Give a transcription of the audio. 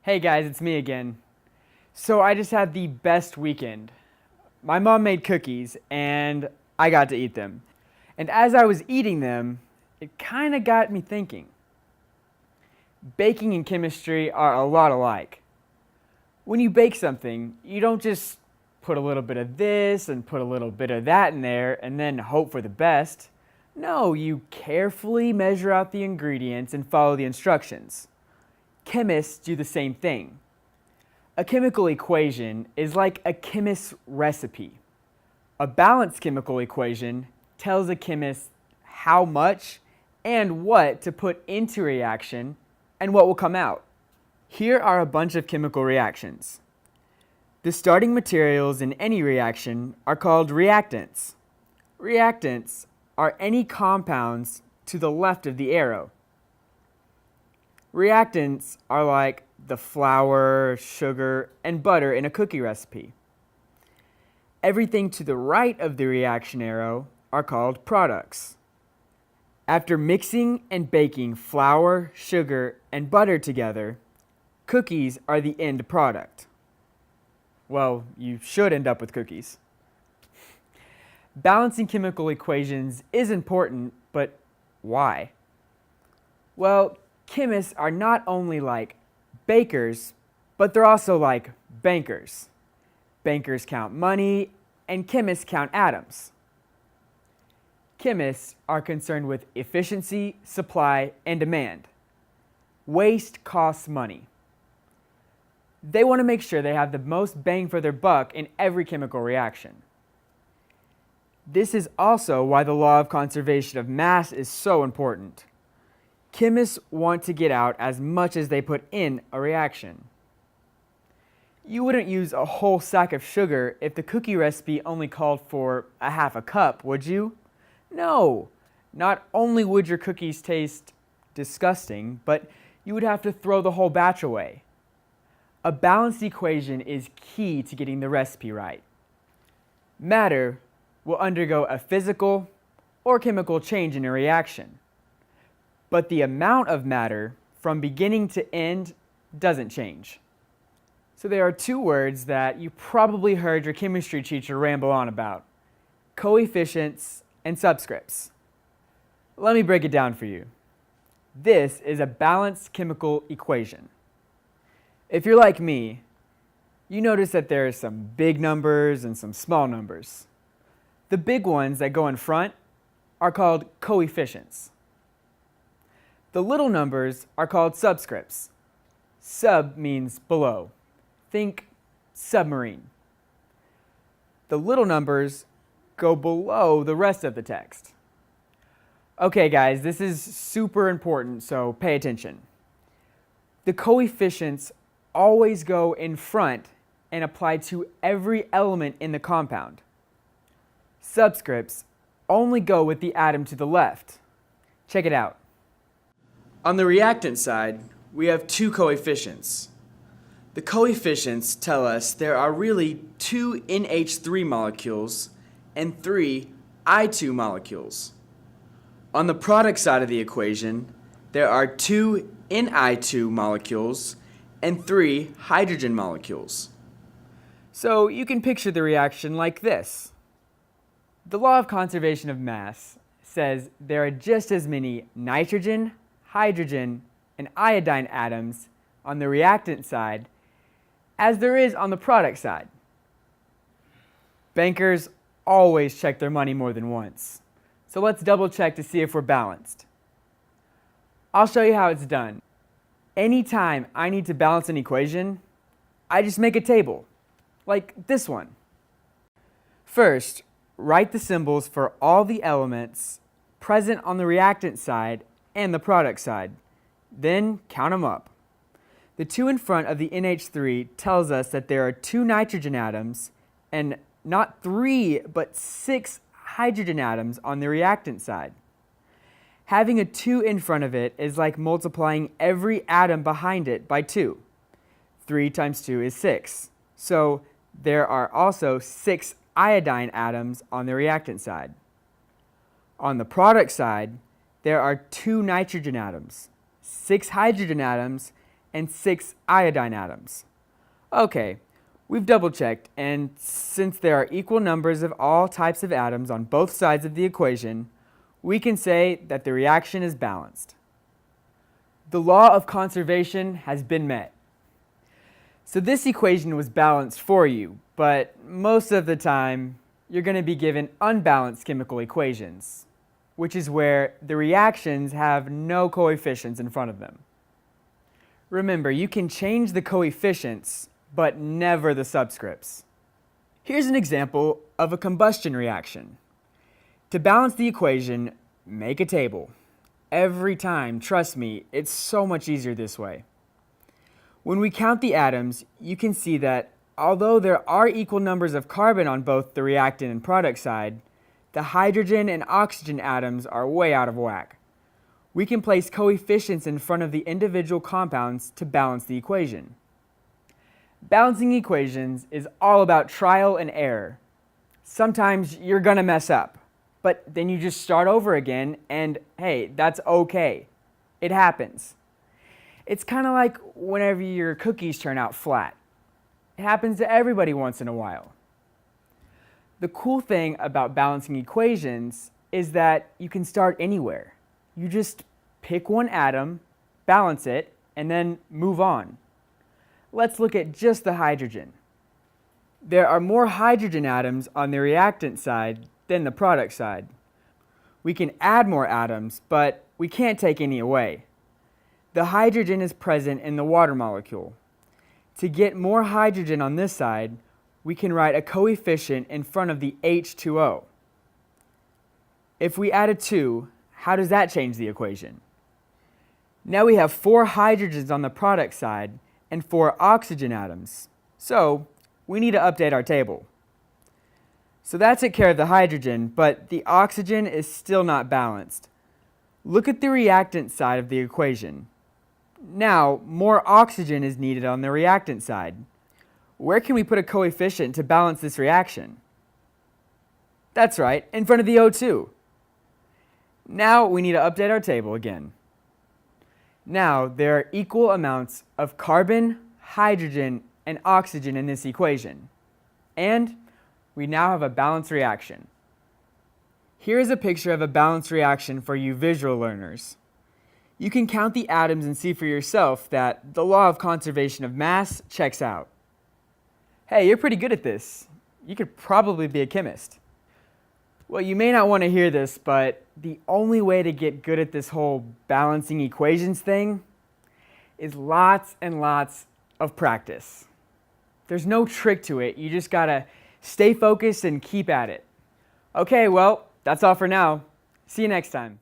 Hey guys, it's me again. So I just had the best weekend. My mom made cookies and I got to eat them. And as I was eating them, it kind of got me thinking. Baking and chemistry are a lot alike. When you bake something, you don't just put a little bit of this and put a little bit of that in there and then hope for the best. No, you carefully measure out the ingredients and follow the instructions. Chemists do the same thing. A chemical equation is like a chemist's recipe. A balanced chemical equation tells a chemist how much and what to put into a reaction and what will come out. Here are a bunch of chemical reactions. The starting materials in any reaction are called reactants. Reactants are any compounds to the left of the arrow. Reactants are like the flour, sugar, and butter in a cookie recipe. Everything to the right of the reaction arrow are called products. After mixing and baking flour, sugar, and butter together, cookies are the end product. Well, you should end up with cookies. Balancing chemical equations is important, but why? Well, chemists are not only like bakers, but they're also like bankers. Bankers count money, and chemists count atoms. Chemists are concerned with efficiency, supply, and demand. Waste costs money. They want to make sure they have the most bang for their buck in every chemical reaction. This is also why the law of conservation of mass is so important. Chemists want to get out as much as they put in a reaction. You wouldn't use a whole sack of sugar if the cookie recipe only called for a half a cup, would you? No. Not only would your cookies taste disgusting, but you would have to throw the whole batch away. A balanced equation is key to getting the recipe right. Matter will undergo a physical or chemical change in a reaction. But the amount of matter from beginning to end doesn't change. So there are two words that you probably heard your chemistry teacher ramble on about: coefficients and subscripts. Let me break it down for you. This is a balanced chemical equation. If you're like me, you notice that there are some big numbers and some small numbers. The big ones that go in front are called coefficients. The little numbers are called subscripts. Sub means below. Think submarine. The little numbers go below the rest of the text. Okay guys, this is super important, so pay attention. The coefficients always go in front and apply to every element in the compound. Subscripts only go with the atom to the left. Check it out. On the reactant side, we have two coefficients. The coefficients tell us there are really two NH3 molecules and three I2 molecules. On the product side of the equation, there are two Ni2 molecules and three hydrogen molecules. So you can picture the reaction like this. The law of conservation of mass says there are just as many nitrogen, hydrogen, and iodine atoms on the reactant side as there is on the product side. Bankers always check their money more than once. So let's double check to see if we're balanced. I'll show you how it's done. Anytime I need to balance an equation, I just make a table, like this one. First, write the symbols for all the elements present on the reactant side and the product side. Then count them up. The 2 in front of the NH3 tells us that there are 2 nitrogen atoms and not 3 but 6 hydrogen atoms on the reactant side. Having a 2 in front of it is like multiplying every atom behind it by 2. 3 times 2 is 6. So there are also 6 iodine atoms on the reactant side. On the product side, there are 2 nitrogen atoms, 6 hydrogen atoms, and 6 iodine atoms. Okay, we've double checked, and since there are equal numbers of all types of atoms on both sides of the equation, we can say that the reaction is balanced. The law of conservation has been met. So this equation was balanced for you, but most of the time, you're going to be given unbalanced chemical equations, which is where the reactions have no coefficients in front of them. Remember, you can change the coefficients, but never the subscripts. Here's an example of a combustion reaction. To balance the equation, make a table. Every time, trust me, it's so much easier this way. When we count the atoms, you can see that although there are equal numbers of carbon on both the reactant and product side, the hydrogen and oxygen atoms are way out of whack. We can place coefficients in front of the individual compounds to balance the equation. Balancing equations is all about trial and error. Sometimes you're gonna mess up, but then you just start over again and hey, that's okay. It happens. It's kind of like whenever your cookies turn out flat. It happens to everybody once in a while. The cool thing about balancing equations is that you can start anywhere. You just pick one atom, balance it, and then move on. Let's look at just the hydrogen. There are more hydrogen atoms on the reactant side than the product side. We can add more atoms, but we can't take any away. The hydrogen is present in the water molecule. To get more hydrogen on this side, we can write a coefficient in front of the H2O. If we add a 2, how does that change the equation? Now we have 4 hydrogens on the product side and 4 oxygen atoms. So we need to update our table. So that took care of the hydrogen, but the oxygen is still not balanced. Look at the reactant side of the equation. Now, more oxygen is needed on the reactant side. Where can we put a coefficient to balance this reaction? That's right, in front of the O2. Now we need to update our table again. Now there are equal amounts of carbon, hydrogen, and oxygen in this equation. And we now have a balanced reaction. Here is a picture of a balanced reaction for you visual learners. You can count the atoms and see for yourself that the law of conservation of mass checks out. Hey, you're pretty good at this. You could probably be a chemist. Well, you may not want to hear this, but the only way to get good at this whole balancing equations thing is lots and lots of practice. There's no trick to it. You just gotta stay focused and keep at it. Okay, well, that's all for now. See you next time.